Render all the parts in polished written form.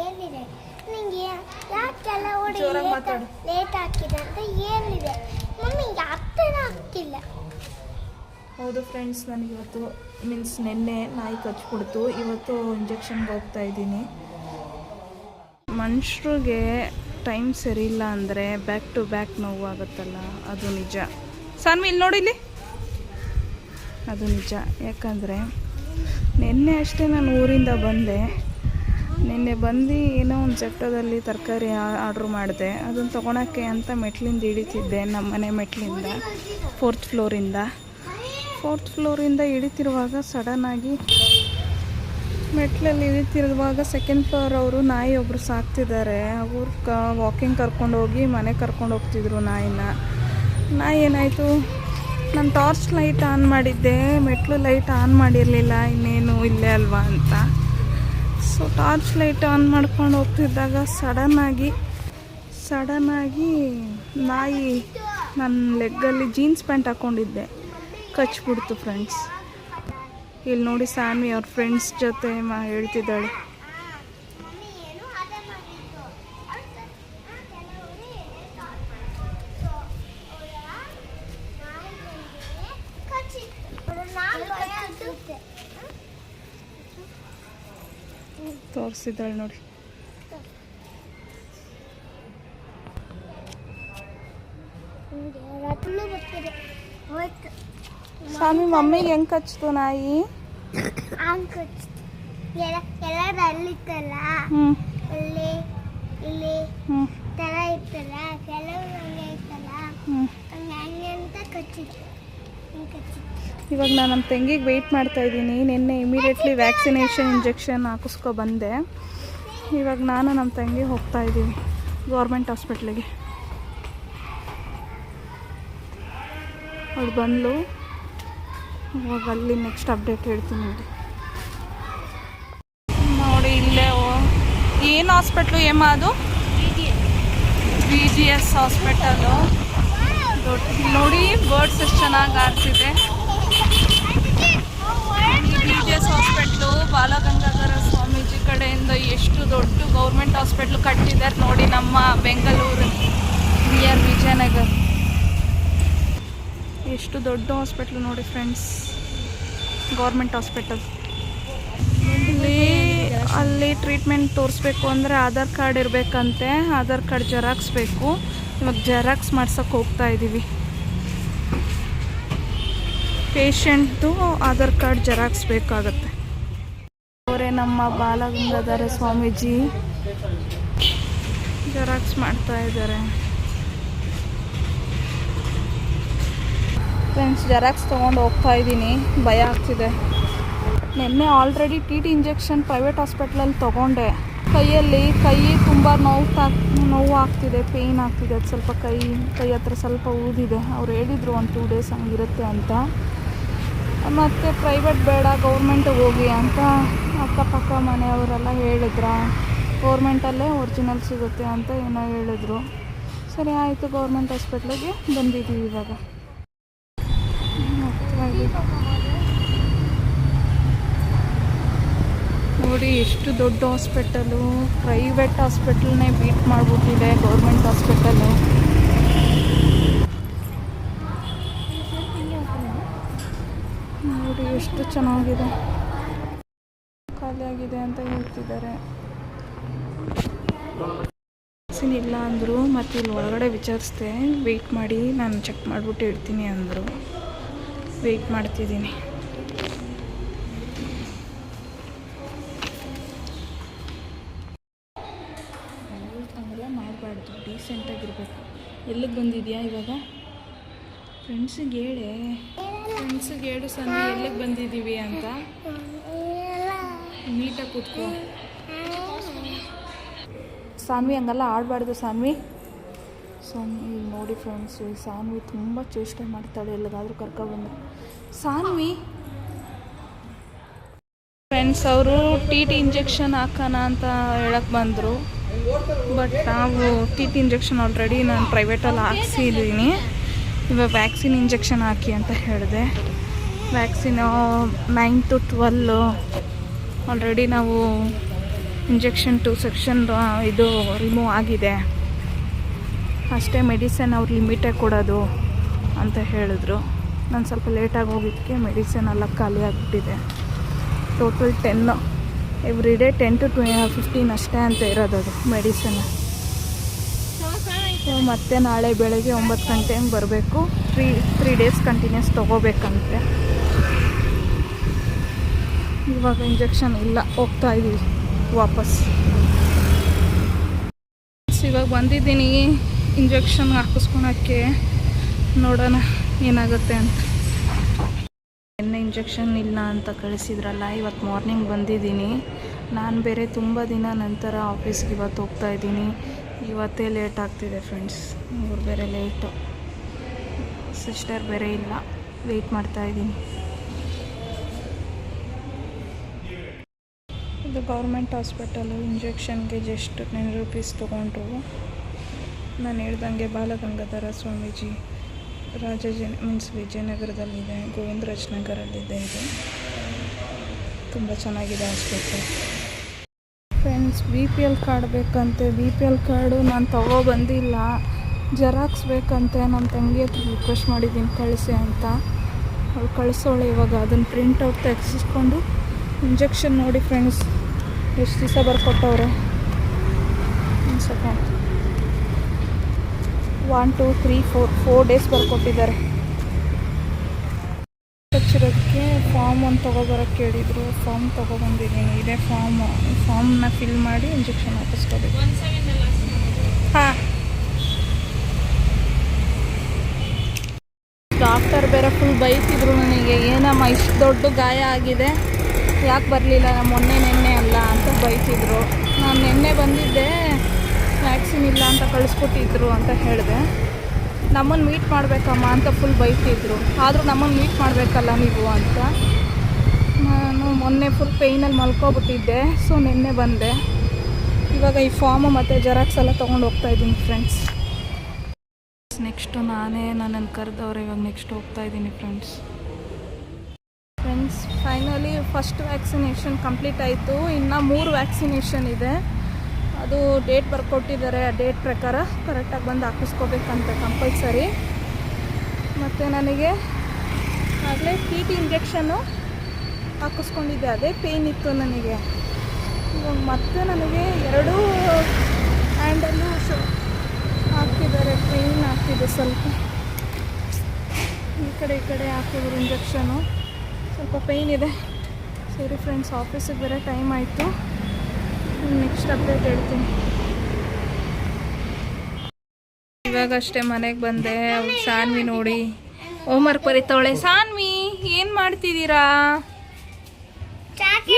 ಏನಿದೆ ನಿಂಗೆ ಯಾಕೆಲ್ಲ ಓಡಿ ಲೇಟ್ ಆಗ್ತಿದೆ ಅಂತ ಏನಿದೆ ಮಮ್ಮಿ ಅರ್ಥನೇ ಆಗ್ತಿಲ್ಲ. ಹೌದು ಫ್ರೆಂಡ್ಸ್, ನನಗಿವತ್ತು ಮೀನ್ಸ್ ನಿನ್ನೆ ನಾಯಿ ಕಚ್ಬಿಡ್ತು, ಇವತ್ತು ಇಂಜೆಕ್ಷನ್ಗೆ ಹೋಗ್ತಾ ಇದ್ದೀನಿ. ಮನುಷ್ಯರಿಗೆ ಟೈಮ್ ಸರಿ ಇಲ್ಲ ಅಂದರೆ ಬ್ಯಾಕ್ ಟು ಬ್ಯಾಕ್ ನೋವಾಗುತ್ತಲ್ಲ, ಅದು ನಿಜ. ಸಾನ್ವಿ ಇಲ್ಲಿ ನೋಡಿಲಿ, ಅದು ನಿಜ. ಯಾಕಂದರೆ ನಿನ್ನೆ ಅಷ್ಟೇ ನಾನು ಊರಿಂದ ಬಂದೆ. ನಿನ್ನೆ ಬಂದು ಏನೋ ಒಂದು ಜೆಪ್ಟೋದಲ್ಲಿ ತರಕಾರಿ ಆರ್ಡ್ರ್ ಮಾಡಿದೆ. ಅದನ್ನು ತೊಗೊಳಕ್ಕೆ ಅಂತ ಮೆಟ್ಲಿಂದ ಇಳಿತಿದ್ದೆ, ನಮ್ಮ ಮನೆ ಮೆಟ್ಲಿಂದ ಫೋರ್ತ್ ಫ್ಲೋರಿಂದ ಇಳಿತಿರುವಾಗ ಸಡನ್ನಾಗಿ ಮೆಟ್ಲಲ್ಲಿ ಇಳಿತಿರುವಾಗ ಸೆಕೆಂಡ್ ಫ್ಲೋರ್ ಅವರು ನಾಯಿ ಒಬ್ಬರು ಸಾಕ್ತಿದ್ದಾರೆ. ಅವ್ರು ವಾಕಿಂಗ್ ಕರ್ಕೊಂಡೋಗಿ ಮನೆ ಕರ್ಕೊಂಡು ಹೋಗ್ತಿದ್ರು ನಾಯಿ ಏನಾಯಿತು, ನಾನು ಟಾರ್ಚ್ ಲೈಟ್ ಆನ್ ಮಾಡಿದ್ದೆ, ಮೆಟ್ಲು ಲೈಟ್ ಆನ್ ಮಾಡಿರಲಿಲ್ಲ, ಇನ್ನೇನು ಇಲ್ಲೇ ಅಲ್ವಾ ಅಂತ. ಸೊ ಟಾರ್ಚ್ ಲೈಟ್ ಆನ್ ಮಾಡ್ಕೊಂಡು ಹೋಗ್ತಿದ್ದಾಗ ಸಡನ್ನಾಗಿ ನಾಯಿ ನನ್ನ ಲೆಗ್ಗಲ್ಲಿ ಜೀನ್ಸ್ ಪ್ಯಾಂಟ್ ಹಾಕ್ಕೊಂಡಿದ್ದೆ, ಕಚ್ಬಿಡ್ತು ಫ್ರೆಂಡ್ಸ್. ಇಲ್ಲಿ ನೋಡಿ ಸಾನ್ವಿ ಅವ್ರ ಫ್ರೆಂಡ್ಸ್ ಜೊತೆ ಹೇಳ್ತಿದ್ದಾಳೆ. ತೋರಿಸಿದ್ದಾಳೆ ನೋಡಿ. ಸ್ವಾಮಿ ಮಮ್ಮಿಗೆ ಹೆಂಗೆ ಕಚ್ತು ನಾಯಿ? ಅಲ್ಲಿತ್ತಲ್ಲ ಇಲ್ಲಿ ತರ ಇತ್ತಲ್ಲ, ಕೆಲವು ಇತ್ತಲ್ಲ, ಹಂಗೆ ಅಂತ ಕಚ್ಚಿತ್ತು. ಇವಾಗ ನಾನು ನಮ್ಮ ತಂಗಿಗೆ ವೆಯ್ಟ್ ಮಾಡ್ತಾ ಇದ್ದೀನಿ. ನಿನ್ನೆ ಇಮಿಡಿಯೇಟ್ಲಿ ವ್ಯಾಕ್ಸಿನೇಷನ್ ಇಂಜೆಕ್ಷನ್ ಹಾಕಿಸ್ಕೊ ಬಂದೆ. ಇವಾಗ ನಾನು ನಮ್ಮ ತಂಗಿ ಹೋಗ್ತಾ ಇದ್ದೀವಿ ಗೌರ್ಮೆಂಟ್ ಹಾಸ್ಪಿಟ್ಲಿಗೆ. ಅವಳು ಬಂದಳು, ಇವಾಗ ಅಲ್ಲಿ ನೆಕ್ಸ್ಟ್ ಅಪ್ಡೇಟ್ ಹೇಳ್ತೀನಿ ನೋಡಿ. ಇಲ್ಲೇ ಏನು ಹಾಸ್ಪಿಟ್ಲು ಏಮ ಅದು? BGS hospital. ನೋಡಿ ಬರ್ಡ್ಸ್ ಎಷ್ಟು ಚೆನ್ನಾಗಿ ಆಡ್ತಿದೆ. BGS ಹಾಸ್ಪಿಟ್ಲು ಬಾಲಗಂಗಾಧರ ಸ್ವಾಮೀಜಿ ಕಡೆಯಿಂದ ಎಷ್ಟು ದೊಡ್ಡ ಗೌರ್ಮೆಂಟ್ ಹಾಸ್ಪಿಟ್ಲು ಕಟ್ಟಿದ್ದಾರೆ ನೋಡಿ, ನಮ್ಮ ಬೆಂಗಳೂರು ನಿಯರ್ ವಿಜಯನಗರ. ಎಷ್ಟು ದೊಡ್ಡ ಹಾಸ್ಪಿಟ್ಲು ನೋಡಿ ಫ್ರೆಂಡ್ಸ್, ಗೌರ್ಮೆಂಟ್ ಹಾಸ್ಪಿಟಲ್. ಅಲ್ಲಿ ಟ್ರೀಟ್ಮೆಂಟ್ ತೋರಿಸ್ಬೇಕು ಅಂದರೆ ಆಧಾರ್ ಕಾರ್ಡ್ ಇರಬೇಕಂತೆ, ಆಧಾರ್ ಕಾರ್ಡ್ ಜೆರಾಕ್ಸ್ ಬೇಕು. ಇವಾಗ ಜೆರಾಕ್ಸ್ ಮಾಡ್ಸೋಕ್ಕೆ ಹೋಗ್ತಾ ಇದ್ದೀವಿ. ಪೇಷಂಟ್ದು ಆಧಾರ್ ಕಾರ್ಡ್ ಜೆರಾಕ್ಸ್ ಬೇಕಾಗುತ್ತೆ. ಅವರೇ ನಮ್ಮ ಬಾಲಗಂಗಾಧರ ಸ್ವಾಮೀಜಿ ಜೆರಾಕ್ಸ್ ಮಾಡ್ತಾ ಇದ್ದಾರೆ ಫ್ರೆಂಡ್ಸ್. ಜೆರಾಕ್ಸ್ ತೊಗೊಂಡು ಹೋಗ್ತಾ ಇದ್ದೀನಿ, ಭಯ ಆಗ್ತಿದೆ. ನಿನ್ನೆ ಆಲ್ರೆಡಿ TT ಇಂಜೆಕ್ಷನ್ ಪ್ರೈವೇಟ್ ಹಾಸ್ಪಿಟ್ಲಲ್ಲಿ ತೊಗೊಂಡೆ. ಕೈ ತುಂಬ ನೋವು ಆಗ್ತಿದೆ, ಪೇಯ್ನ್ ಆಗ್ತಿದೆ. ಅದು ಸ್ವಲ್ಪ ಕೈ ಹತ್ರ ಸ್ವಲ್ಪ ಊದಿದೆ. ಅವ್ರು ಹೇಳಿದರು ಒಂದು 2 ಡೇಸ್ ಹಂಗಿರುತ್ತೆ ಅಂತ. ಮತ್ತು ಪ್ರೈವೇಟ್ ಬೇಡ ಗೌರ್ಮೆಂಟಿಗೆ ಹೋಗಿ ಅಂತ ಅಕ್ಕಪಕ್ಕ ಮನೆಯವರೆಲ್ಲ ಹೇಳಿದ್ರು. ಗೌರ್ಮೆಂಟಲ್ಲೇ ಒರಿಜಿನಲ್ ಸಿಗುತ್ತೆ ಅಂತ ಏನೋ ಹೇಳಿದ್ರು. ಸರಿ ಆಯಿತು, ಗೌರ್ಮೆಂಟ್ ಹಾಸ್ಪಿಟ್ಲಿಗೆ ಬಂದಿದ್ದೀವಿ ಇವಾಗ. ನೋಡಿ ಎಷ್ಟು ದೊಡ್ಡ ಹಾಸ್ಪಿಟಲು, ಪ್ರೈವೇಟ್ ಹಾಸ್ಪಿಟಲ್ನೇ ಬೀಟ್ ಮಾಡಿಬಿಟ್ಟಿದೆ ಗೌರ್ಮೆಂಟ್ ಹಾಸ್ಪಿಟಲು. ನೋಡಿ ಎಷ್ಟು ಚೆನ್ನಾಗಿದೆ. ಖಾಲಿಯಾಗಿದೆ ಅಂತ ಹೇಳ್ತಿದ್ದಾರೆ. ವ್ಯಾಕ್ಸಿನ್ ಇಲ್ಲ ಅಂದರು. ಮತ್ತು ಇಲ್ಲಿ ಒಳಗಡೆ ವಿಚಾರಿಸ್ದೆ, ವೆಯ್ಟ್ ಮಾಡಿ ನಾನು ಚೆಕ್ ಮಾಡಿಬಿಟ್ಟು ಇಡ್ತೀನಿ ಅಂದರು. ವೆಯ್ಟ್ ಮಾಡ್ತಿದ್ದೀನಿ. ಹಂಗೆಲ್ಲ ಮಾಡಬಾರ್ದು, ಡೀಸೆಂಟಾಗಿರ್ಬೇಕು. ಎಲ್ಲಿಗೆ ಬಂದಿದೆಯಾ ಇವಾಗ? ಫ್ರೆಂಡ್ಸಿಗೆ ಹೇಳು ಸಣ್ಣ, ಎಲ್ಲಿಗೆ ಬಂದಿದ್ದೀವಿ ಅಂತ. ನೀಟಾಗಿ ಕೂತ್ಕೋ ಸಾನ್ವಿ, ಹಂಗೆಲ್ಲ ಆಡಬಾರ್ದು ಸಾನ್ವಿ. ನೋಡಿ ಫ್ರೆಂಡ್ಸ್, ಸಾನ್ವಿ ತುಂಬ ಚೇಷ್ಟೆ ಮಾಡ್ತಾಳೆ ಎಲ್ಲಿಗಾದರೂ ಕರ್ಕೊಬಂದು. ಸಾನ್ವಿ ಫ್ರೆಂಡ್ಸ್, ಅವರು TT ಇಂಜೆಕ್ಷನ್ ಹಾಕೋಣ ಅಂತ ಹೇಳಕ್ಕೆ ಬಂದರು. ಬಟ್ ನಾವು TT ಇಂಜೆಕ್ಷನ್ ಆಲ್ರೆಡಿ ನಾನು ಪ್ರೈವೇಟಲ್ಲಿ ಹಾಕ್ಸಿದ್ದೀನಿ. ಇವಾಗ ವ್ಯಾಕ್ಸಿನ್ ಇಂಜೆಕ್ಷನ್ ಹಾಕಿ ಅಂತ ಹೇಳಿದೆ. ವ್ಯಾಕ್ಸಿನು 9 to 12 ಆಲ್ರೆಡಿ ನಾವು ಇಂಜೆಕ್ಷನ್ 2 ಸೆಕ್ಷನ್ ಇದು ರಿಮೂವ್ ಆಗಿದೆ ಅಷ್ಟೇ. ಮೆಡಿಸಿನ್ ಅವ್ರು ಲಿಮಿಟೇ ಕೊಡೋದು ಅಂತ ಹೇಳಿದ್ರು. ನಾನು ಸ್ವಲ್ಪ ಲೇಟಾಗಿ ಹೋಗಿದ್ದಕ್ಕೆ ಮೆಡಿಸಿನ್ ಎಲ್ಲ ಖಾಲಿ ಆಗಿಬಿಟ್ಟಿದೆ. ಟೋಟಲ್ 10 ಎವ್ರಿ ಡೇ 10 to 15 ಅಷ್ಟೇ ಅಂತ ಇರೋದದು ಮೆಡಿಸಿನ್. ಮತ್ತೆ ನಾಳೆ ಬೆಳಗ್ಗೆ 9 ಗಂಟೆ ಹಂಗೆ ಬರಬೇಕು. 3 days ಕಂಟಿನ್ಯೂಸ್ ತೊಗೋಬೇಕಂತೆ. ಇವಾಗ ಇಂಜೆಕ್ಷನ್ ಇಲ್ಲ, ಹೋಗ್ತಾ ಇದ್ದೀವಿ ವಾಪಸ್. ಇವಾಗ ಬಂದಿದ್ದೀನಿ ಇಂಜೆಕ್ಷನ್ ಹಾಕಿಸ್ಕೊಳಕ್ಕೆ, ನೋಡೋಣ ಏನಾಗುತ್ತೆ ಅಂತ. ಎಣ್ಣೆ ಇಂಜೆಕ್ಷನ್ ಇಲ್ಲ ಅಂತ ಕಳಿಸಿದ್ರಲ್ಲ, ಇವತ್ತು ಮಾರ್ನಿಂಗ್ ಬಂದಿದ್ದೀನಿ. ನಾನು ಬೇರೆ ತುಂಬ ದಿನ ನಂತರ ಆಫೀಸ್ಗೆ ಇವತ್ತು ಹೋಗ್ತಾ ಇದ್ದೀನಿ. ಇವತ್ತೇ ಲೇಟ್ ಆಗ್ತಿದೆ ಫ್ರೆಂಡ್ಸ್. ಇವ್ರು ಬೇರೆ ಲೇಟು, ಸಿಸ್ಟರ್ ಬೇರೆ ಇಲ್ಲ, ವೆಯ್ಟ್ ಮಾಡ್ತಾಯಿದ್ದೀನಿ. ಇದು ಗೌರ್ಮೆಂಟ್ ಹಾಸ್ಪಿಟಲು. ಇಂಜೆಕ್ಷನ್ಗೆ ಜಸ್ಟ್ 10 rupees ತೊಗೊಂಡ್ರು. ನಾನು ಹೇಳ್ದಂಗೆ ಬಾಲಗಂಗಾಧರ ಸ್ವಾಮೀಜಿ ವಿಜಯನಗರದಲ್ಲಿದೆ, ಗೋವಿಂದರಾಜ್ ನಗರಲ್ಲಿದೆ. ಇದು ತುಂಬ ಚೆನ್ನಾಗಿದೆ ಹಾಸ್ಪಿಟಲ್ ಫ್ರೆಂಡ್ಸ್. BPL ಕಾರ್ಡ್ ಬೇಕಂತೆ. BPL ಕಾರ್ಡು ನಾನು ಬಂದಿಲ್ಲ, ಜೆರಾಕ್ಸ್ ಬೇಕಂತೆ. ನನ್ನ ತಂಗಿ ಹತ್ರ ರಿಕ್ವೆಸ್ಟ್ ಮಾಡಿದ್ದೀನಿ ಕಳಿಸಿ ಅಂತ. ಅವಳು ಕಳಿಸೋಳೆ ಇವಾಗ. ಅದನ್ನು ಪ್ರಿಂಟೌಟ್ ತೆಗೆಸಿಸ್ಕೊಂಡು ಇಂಜೆಕ್ಷನ್ ನೋಡಿ ಫ್ರೆಂಡ್ಸ್ ಎಷ್ಟು ದಿವಸ ಬರ್ಕೊಟ್ಟವ್ರೆ. 1 second 1 2 3 4 days ಬರ್ಕೊಟ್ಟಿದ್ದಾರೆ. ಹಚ್ಚಿರೋದಕ್ಕೆ ಫಾರ್ಮ್ ಒಂದು ತೊಗೊಬರೋಕ್ಕೆ ಕೇಳಿದರು. ಫಾರ್ಮ್ ತೊಗೊಬಂದಿದ್ದೀನಿ. ಇದೇ ಫಾರ್ಮ್ನ ಫಿಲ್ ಮಾಡಿ ಇಂಜೆಕ್ಷನ್ ಹಾಕಿಸ್ಕೋಬೇಕು. ಹಾಂ, ಡಾಕ್ಟರ್ ಬೇರೆ ಫುಲ್ ಬೈತಿದ್ರು ನನಗೆ. ಏನಮ್ಮ ಇಷ್ಟು ದೊಡ್ಡ ಗಾಯ ಆಗಿದೆ, ಯಾಕೆ ಬರಲಿಲ್ಲ ನೆನ್ನೆ ಅಲ್ಲ ಅಂತ ಬೈತಿದ್ರು. ನಾನು ನೆನ್ನೆ ಬಂದಿದ್ದೆ, ವ್ಯಾಕ್ಸಿನ್ ಇಲ್ಲ ಅಂತ ಕಳಿಸ್ಕೊಟ್ಟಿದ್ರು ಅಂತ ಹೇಳಿದೆ. ನಮ್ಮನ್ನು ಮೀಟ್ ಮಾಡಬೇಕಮ್ಮ ಅಂತ ಫುಲ್ ಬೈತಿದ್ರು. ಆದರೂ ನಮ್ಮನ್ನು ಮೀಟ್ ಮಾಡಬೇಕಲ್ಲ ನೀವು ಅಂತ. ನಾನು ಮೊನ್ನೆ ಫುಲ್ ಪೇಯ್ನಲ್ಲಿ ಮಲ್ಕೊಬಿಟ್ಟಿದ್ದೆ, ಸೊ ನೆನ್ನೆ ಬಂದೆ. ಇವಾಗ ಈ ಫಾರ್ಮು ಮತ್ತು ಜೆರಾಕ್ಸ್ ಎಲ್ಲ ತೊಗೊಂಡು ಹೋಗ್ತಾಯಿದ್ದೀನಿ ಫ್ರೆಂಡ್ಸ್. ನೆಕ್ಸ್ಟು ನನ್ನನ್ನು ಕರೆದವ್ರೆ. ಇವಾಗ ನೆಕ್ಸ್ಟ್ ಹೋಗ್ತಾಯಿದ್ದೀನಿ friends. Finally first vaccination complete ಆಯಿತು. ಇನ್ನು 3 ವ್ಯಾಕ್ಸಿನೇಷನ್ ಇದೆ. ಅದು ಡೇಟ್ ಬರ್ಕೊಟ್ಟಿದ್ದಾರೆ. ಆ ಡೇಟ್ ಪ್ರಕಾರ ಕರೆಕ್ಟಾಗಿ ಬಂದು ಹಾಕಿಸ್ಕೋಬೇಕಂತ ಕಂಪಲ್ಸರಿ. ಮತ್ತು ನನಗೆ ಆಗಲೇ TT ಇಂಜೆಕ್ಷನ್ನು ಹಾಕಿಸ್ಕೊಂಡಿದ್ದೆ, ಅದೇ ಪೇಯ್ನ್ ಇತ್ತು ನನಗೆ. ಇವಾಗ ಮತ್ತೆ ನನಗೆ 2 ಹ್ಯಾಂಡಲ್ಲೂ ಹಾಕ್ತಿದ್ದಾರೆ. ಪೇಯ್ನ್ ಆಗ್ತಿದೆ ಸ್ವಲ್ಪ. ಈ ಕಡೆ ಹಾಕಿದ್ರು ಇಂಜೆಕ್ಷನು. ಸ್ವಲ್ಪ ಪೇಯ್ನ್ ಇದೆ. ಸರಿ ಫ್ರೆಂಡ್ಸ್, ಆಫೀಸಿಗೆ ಬೇರೆ ಟೈಮ್ ಆಯಿತು. ನೆಕ್ಸ್ಟ್ ಅಪ್ಡೇಟ್ ಹೇಳ್ತೀನಿ. ಇವಾಗಷ್ಟೇ ಮನೆಗೆ ಬಂದೆ. ಸಾನ್ವಿ ನೋಡಿ ಹೋಮ್ವರ್ಕ್ ಬರೀತಾವಳೆ. ಸಾನ್ವಿ ಏನು ಮಾಡ್ತಿದ್ದೀರಾ?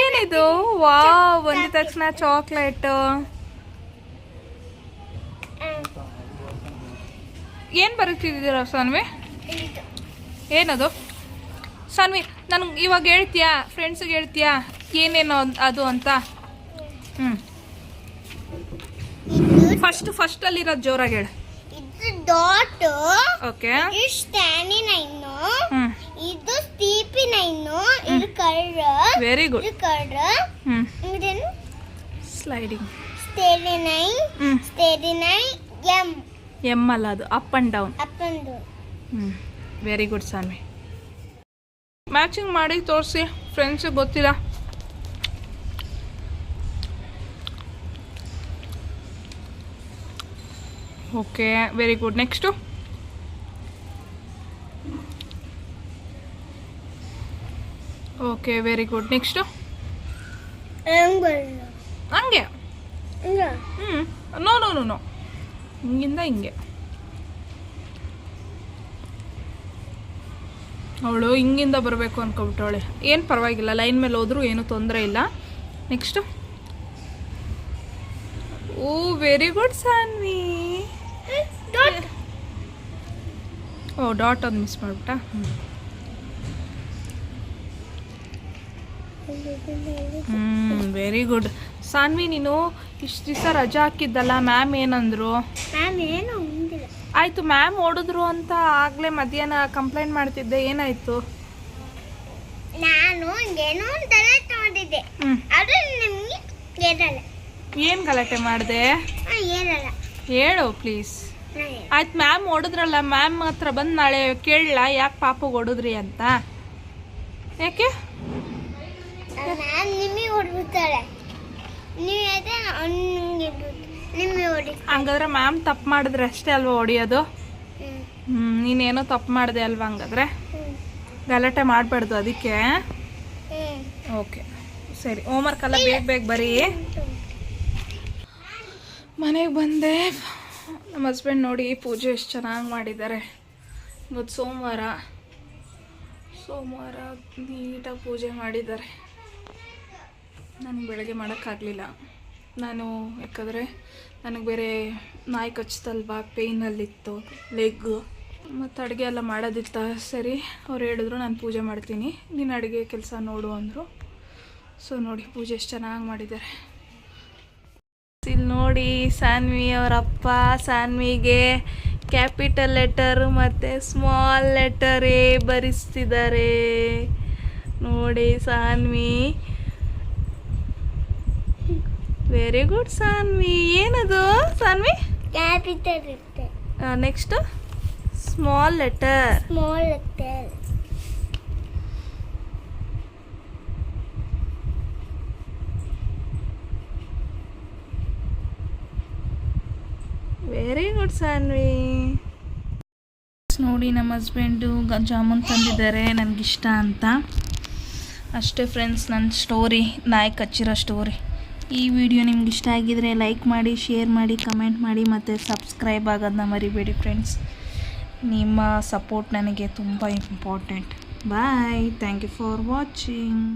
ಏನಿದು? ವಾವ್, ಬಂದ ತಕ್ಷಣ ಚಾಕ್ಲೇಟು. ಏನು ಬರೀತಿದ್ದೀರಾ ಸಾನ್ವಿ? ಏನದು ಸಾನ್ವಿ? ನನಗೆ ಇವಾಗ ಹೇಳ್ತೀಯಾ? ಫ್ರೆಂಡ್ಸಿಗೆ ಹೇಳ್ತೀಯಾ ಏನೇನೋ ಅದು ಅಂತ? ಫಸ್ಟಲ್ಲಿರೋದು ಜೋರಾಗಿ ಹೇಳು. ಇದು ಡಾಟ್, ಓಕೆ, ಇದು ಸ್ಟ್ಯಾನಿನೈನು, ಇದು ಸ್ಟೀಪಿನೈನು, ಇದು ಕರ್ವ್. Very good. ಇದು ಕರ್ವ್. ಇದೇನು? ಸ್ಲೈಡಿಂಗ್. ಸ್ಟೇಡಿನೈನ್ ಎಮ್ ಅಲ್ಲ, ಅದು up and down. Very good Saanvi. Matching ಮಾಡಿ ತೋರಿಸಿ, ಫ್ರೆಂಡ್ಸಿಗೆ ಗೊತ್ತಿಲ್ಲ. Okay, very good. Next okay, very good. Next ಹಂಗೆ. ನೋ ನೋ ನೋ ನೋ, ಹಿಂಗಿಂದ ಹಿಂಗೆ. ಅವಳು ಹಿಂಗಿಂದ ಬರಬೇಕು ಅಂದ್ಕೊಬಿಟ್ಟವಳೆ. ಏನು ಪರವಾಗಿಲ್ಲ, ಲೈನ್ ಮೇಲೆ ಹೋದ್ರೂ ಏನೂ ತೊಂದರೆ ಇಲ್ಲ. Next oh very good Saanvi. Oh dot ಅದು ಮಿಸ್ ಮಾಡಿಬಿಟ್ಟ. Very good Saanvi. ನೀನು ಇಷ್ಟು ದಿವಸ ರಜಾ ಹಾಕಿದ್ದಲ್ಲ, ಮ್ಯಾಮ್ ಏನಂದ್ರು? ಆಯಿತು, ಮ್ಯಾಮ್ ಓಡಿದ್ರು ಅಂತ ಆಗಲೇ ಮಧ್ಯಾಹ್ನ ಕಂಪ್ಲೇಂಟ್ ಮಾಡ್ತಿದ್ದೆ, ಏನಾಯಿತು? ನಾನು ಏನೋ ತಲೆ ತಗೊಂಡಿದ್ದೆ, ಅದು ನಿಮಗೆ ಏನು ಗಲಾಟೆ ಮಾಡಿದೆ ಏನಲ್ಲ ಹೇಳು ಪ್ಲೀಸ್. ಆಯ್ತು, ಮ್ಯಾಮ್ ಹೊಡೆದ್ರಲ್ಲ, ಮ್ಯಾಮ್ ಹತ್ರ ಬಂದು ನಾಳೆ ಕೇಳಲ್ಲ ಯಾಕೆ ಪಾಪಗೆ ಹೊಡೆದ್ರಿ ಅಂತ. ಯಾಕೆ ನಾನು ನಿಮಗೆ ಹೊಡ್ಬಿಡ್ತಾಳೆ, ನಿಮಗೆ ಹೊಡಿ. ಹಂಗಾದ್ರೆ ಮ್ಯಾಮ್ ತಪ್ಪು ಮಾಡಿದ್ರೆ ಅಷ್ಟೇ ಅಲ್ವಾ ಹೊಡಿಯೋದು? ನೀನೇನೋ ತಪ್ಪು ಮಾಡಿದೆ ಅಲ್ವಾ? ಹಂಗಾದ್ರೆ ಗಲಾಟೆ ಮಾಡಬಾರ್ದು ಅದಕ್ಕೆ. ಓಕೆ ಸರಿ, ಹೋಮ್ವರ್ಕ್ ಎಲ್ಲ ಬೇಗ ಬೇಗ ಬರೀ. ಮನೆಗೆ ಬಂದೆ. ನಮ್ಮ ಹಸ್ಬೆಂಡ್ ನೋಡಿ ಪೂಜೆ ಎಷ್ಟು ಚೆನ್ನಾಗಿ ಮಾಡಿದ್ದಾರೆ. ಇವತ್ತು ಸೋಮವಾರ ನೀಟಾಗಿ ಪೂಜೆ ಮಾಡಿದ್ದಾರೆ. ನನಗೆ ಬೆಳಗ್ಗೆ ಮಾಡೋಕ್ಕಾಗಲಿಲ್ಲ. ಯಾಕಂದರೆ ನನಗೆ ಬೇರೆ ನಾಯಿ ಕಚ್ತಲ್ವಾ, ಪೇಯ್ನಲ್ಲಿತ್ತು ಲೆಗ್ಗು, ಮತ್ತು ಅಡುಗೆ ಎಲ್ಲ ಮಾಡೋದಿತ್ತ. ಸರಿ, ಅವ್ರು ಹೇಳಿದ್ರು ನಾನು ಪೂಜೆ ಮಾಡ್ತೀನಿ, ನೀನು ಅಡುಗೆ ಕೆಲಸ ನೋಡು ಅಂದರು. ಸೊ ನೋಡಿ ಪೂಜೆ ಎಷ್ಟು ಚೆನ್ನಾಗಿ ಮಾಡಿದ್ದಾರೆ. ಇಲ್ಲಿ ನೋಡಿ ಸಾನ್ವಿ ಅವರ ಅಪ್ಪ ಸಾನ್ವಿಗೆ ಕ್ಯಾಪಿಟಲ್ ಲೆಟರು ಮತ್ತು ಸ್ಮಾಲ್ ಲೆಟರೇ ಬರೆಸ್ತಿದ್ದಾರೆ. ನೋಡಿ ಸಾನ್ವಿ, ವೆರಿ ಗುಡ್ ಸಾನ್ವಿ. ಏನದು Saanvi? Capital letter. Next small letter. Small letter. Very good Saanvi. ನೋಡಿ ನಮ್ಮ ಹಸ್ಬೆಂಡು ಜಾಮೂನ್ ತಂದಿದ್ದಾರೆ ನನಗಿಷ್ಟ ಅಂತ. ಅಷ್ಟೇ ಫ್ರೆಂಡ್ಸ್, ನನ್ನ ಸ್ಟೋರಿ, ನಾಯಿ ಕಚ್ಚಿರೋ ಸ್ಟೋರಿ. ಈ ವಿಡಿಯೋ ನಿಮ್ಗೆ ಇಷ್ಟ ಆಗಿದರೆ ಲೈಕ್ ಮಾಡಿ, ಶೇರ್ ಮಾಡಿ, ಕಮೆಂಟ್ ಮಾಡಿ ಮತ್ತು ಸಬ್ಸ್ಕ್ರೈಬ್ ಆಗೋದನ್ನ ಮರಿಬೇಡಿ ಫ್ರೆಂಡ್ಸ್. ನಿಮ್ಮ ಸಪೋರ್ಟ್ ನನಗೆ ತುಂಬ important. Bye, thank you for watching.